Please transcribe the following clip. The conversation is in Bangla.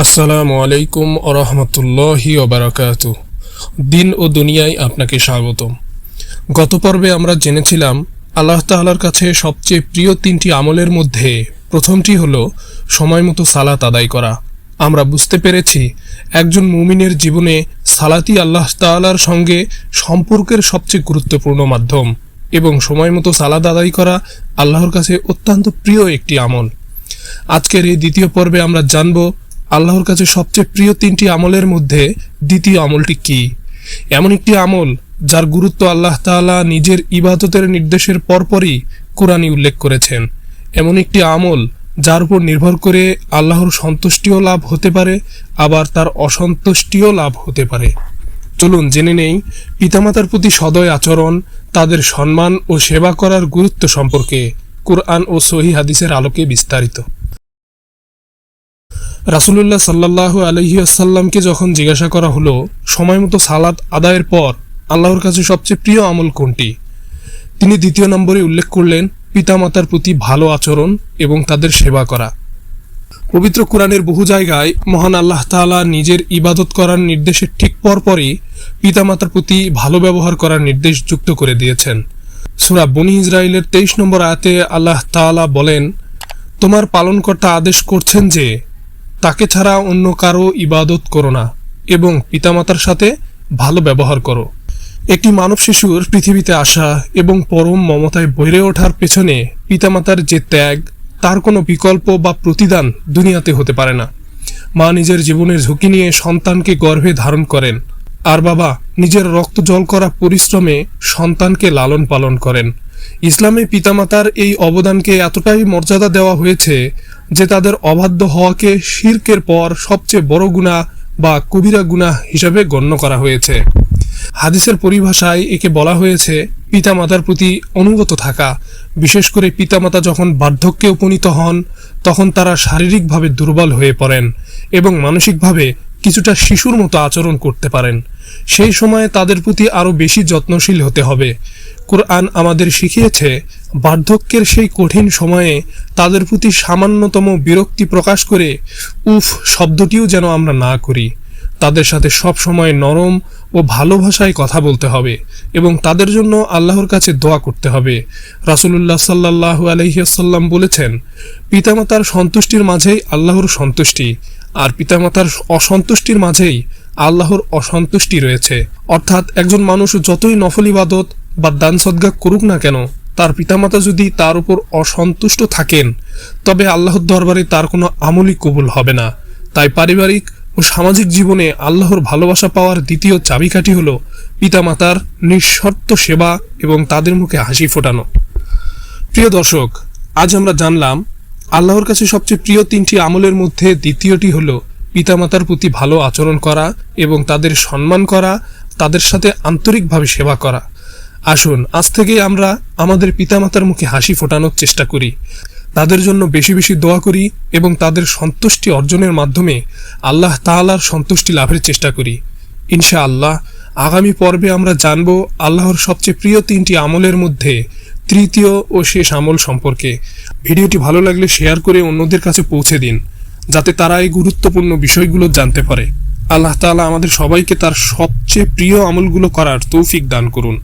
আসসালামু আলাইকুম ওরহমতুল্লাহি ওবারাকাতু। দিন ও দুনিয়ায় আপনাকে স্বাগতম। গত পর্বে আমরা জেনেছিলাম আল্লাহ তাআলার কাছে সবচেয়ে প্রিয় তিনটি আমলের মধ্যে প্রথমটি হলো সময় মতো সালাত আদায় করা। আমরা বুঝতে পেরেছি একজন মুমিনের জীবনে সালাতই আল্লাহ তাআলার সঙ্গে সম্পর্কের সবচেয়ে গুরুত্বপূর্ণ মাধ্যম এবং সময় মতো সালাত আদায় করা আল্লাহর কাছে অত্যন্ত প্রিয় একটি আমল। আজকের এই দ্বিতীয় পর্বে আমরা জানব আল্লাহর কাছে সবচেয়ে প্রিয় তিনটি আমলের মধ্যে দ্বিতীয় আমলটি কি। এমন একটি আমল যার গুরুত্ব আল্লাহ তাআলা নিজের ইবাদতের নির্দেশের পরপরই কোরআনে উল্লেখ করেছেন। এমন একটি আমল যার উপর নির্ভর করে আল্লাহর সন্তুষ্টিও লাভ হতে পারে, আবার তার অসন্তুষ্টিও লাভ হতে পারে। চলুন জেনে নেই পিতামাতার প্রতি সদয় আচরণ, তাদের সম্মান ও সেবা করার গুরুত্ব সম্পর্কে কুরআন ও সহিহ হাদিসের আলোকে বিস্তারিত। রাসূলুল্লাহ সাল্লাল্লাহু আলাইহি ওয়াসাল্লামকে যখন জিজ্ঞাসা করা হলো সময় মতো সালাত আদায়ের পর আল্লাহর কাছে সবচেয়ে প্রিয় আমল কোনটি, তিনি দ্বিতীয় নম্বরে উল্লেখ করলেন পিতামাতার প্রতি ভালো আচরণ এবং তাদের সেবা করা। পবিত্র কোরআনের বহু জায়গায় মহান আল্লাহ তাআলা নিজের ইবাদত করার নির্দেশের ঠিক পরপরই পিতামাতার প্রতি ভালো ব্যবহার করার নির্দেশ যুক্ত করে দিয়েছেন। সূরা বনী ইসরাঈলের 23 নম্বর আয়াতে আল্লাহ তাআলা বলেন, তোমার পালনকর্তা আদেশ করছেন যে তাকে ছাড়া অন্য কারো ইবাদত করো না এবং পিতামাতার সাথে ভালো ব্যবহার করো। একটি মানব শিশুর পৃথিবীতে আসা এবং পরম মমতায় বেড়ে ওঠার পেছনে পিতামাতার যে ত্যাগ, তার কোনো বিকল্প বা প্রতিদান দুনিয়াতে হতে পারে না। মা নিজের জীবনের ঝুঁকি নিয়ে সন্তানকে গর্ভে ধারণ করেন, আর বাবা নিজের রক্ত জল করা পরিশ্রমে সন্তানকে লালন পালন করেন। ইসলামে পিতামাতার এই অবদানকে এতটাই মর্যাদা দেওয়া হয়েছে যে তাদের অবাধ্য হওয়াকে শিরকের পর সবচেয়ে বড় গুনাহ বা কবিরা গুনাহ হিসাবে গণ্য করা হয়েছে। হাদিসের পরিভাষায় একে বলা হয়েছে পিতামাতার প্রতি অনুগত থাকা। বিশেষ করে পিতামাতা যখন বার্ধক্যে উপনীত হন তখন তারা শারীরিকভাবে দুর্বল হয়ে পড়েন এবং মানসিকভাবে কিছুটা শিশুর মতো আচরণ করতে পারেন। সেই সময়ে তাদের প্রতি আরও বেশি যত্নশীল হতে হবে। কোরআন আমাদের শিখিয়েছে বার্ধক্যের সেই কঠিন সময়ে তাদের প্রতি সামান্যতম বিরক্তি প্রকাশ করে উফ শব্দটিও যেন আমরা না করি। তাদের সাথে সব সময় নরম ও ভালো ভাষায় কথা বলতে হবে এবং তাদের জন্য আল্লাহর কাছে দোয়া করতে হবে। রাসূলুল্লাহ সাল্লাল্লাহু আলাইহি ওয়াসাল্লাম বলেছেন, পিতামাতার সন্তুষ্টির মাঝেই আল্লাহর সন্তুষ্টি, আর পিতামাতার অসন্তুষ্টির মাঝেই আল্লাহর অসন্তুষ্টি রয়েছে। অর্থাৎ একজন মানুষ যতই নফল ইবাদত বা দান সদকা করুক না কেন, তার পিতামাতা যদি তার উপর অসন্তুষ্ট থাকেন তবে আল্লাহর দরবারে তার কোনো আমলই কবুল হবে না। তাই পারিবারিক ও সামাজিক জীবনে আল্লাহর ভালোবাসা পাওয়ার দ্বিতীয় চাবিকাঠি হলো পিতামাতার নিঃশর্ত সেবা এবং তাদের মুখে হাসি ফোটানো। প্রিয় দর্শক, আজ আমরা জানলাম আল্লাহর কাছে সবচেয়ে প্রিয় তিনটি আমলের মধ্যে দ্বিতীয়টি হলো পিতামাতার প্রতি ভালো আচরণ করা এবং তাদের সম্মান করা, তাদের সাথে আন্তরিকভাবে সেবা করা। আসুন আজ থেকে আমরা আমাদের পিতামাতার মুখে হাসি ফোটানোর চেষ্টা করি, তাদের জন্য বেশি বেশি দোয়া করি এবং তাদের সন্তুষ্টি অর্জনের মাধ্যমে আল্লাহ তাআলার সন্তুষ্টি লাভের চেষ্টা করি। ইনশাআল্লাহ আগামী পর্বে আমরা জানব আল্লাহর সবচেয়ে প্রিয় তিনটি আমলের মধ্যে তৃতীয় ও শেষ আমল সম্পর্কে। ভিডিওটি ভালো লাগলে শেয়ার করে অন্যদের কাছে পৌঁছে দিন, যাতে তারা এই গুরুত্বপূর্ণ বিষয়গুলো জানতে পারে। আল্লাহ তাআলা আমাদের সবাইকে তার সবচেয়ে প্রিয় আমলগুলো করার তৌফিক দান করুন।